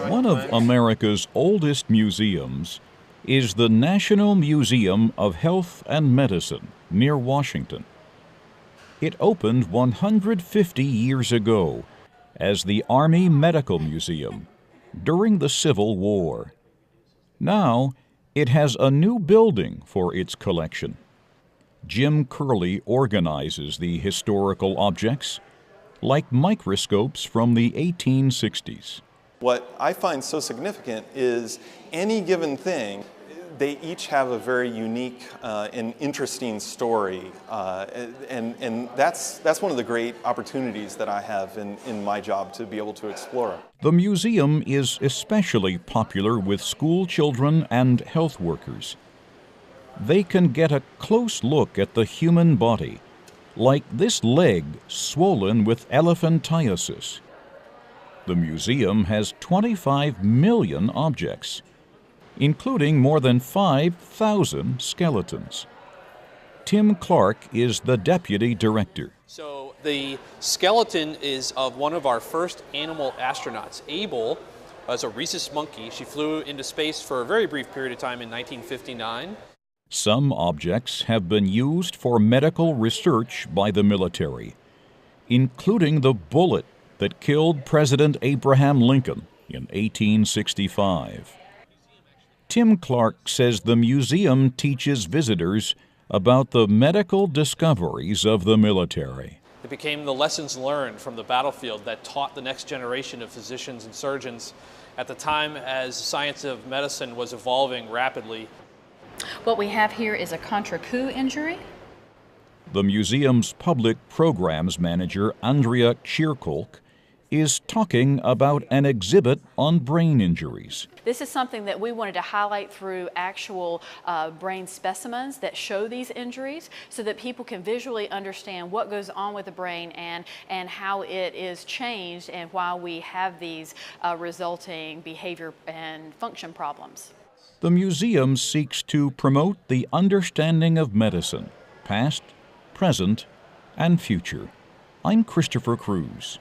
One of America's oldest museums is the National Museum of Health and Medicine near Washington. It opened 150 years ago as the Army Medical Museum during the Civil War. Now, it has a new building for its collection. Jim Curley organizes the historical objects, like microscopes from the 1860s. What I find so significant is any given thing, they each have a very unique and interesting story, and that's one of the great opportunities that I have in my job to be able to explore. The museum is especially popular with school children and health workers. They can get a close look at the human body, like this leg swollen with elephantiasis. The museum has 25 million objects, including more than 5,000 skeletons. Tim Clark is the deputy director. So the skeleton is of one of our first animal astronauts. Abel was a rhesus monkey. She flew into space for a very brief period of time in 1959. Some objects have been used for medical research by the military, including the bullet that killed President Abraham Lincoln in 1865. Tim Clark says the museum teaches visitors about the medical discoveries of the military. It became the lessons learned from the battlefield that taught the next generation of physicians and surgeons at the time as the science of medicine was evolving rapidly. What we have here is a contre-coup injury. The museum's public programs manager, Andrea Tschirkolk, is talking about an exhibit on brain injuries. This is something that we wanted to highlight through actual brain specimens that show these injuries so that people can visually understand what goes on with the brain and how it is changed and why we have these resulting behavior and function problems. The museum seeks to promote the understanding of medicine, past, present, and future. I'm Christopher Cruz.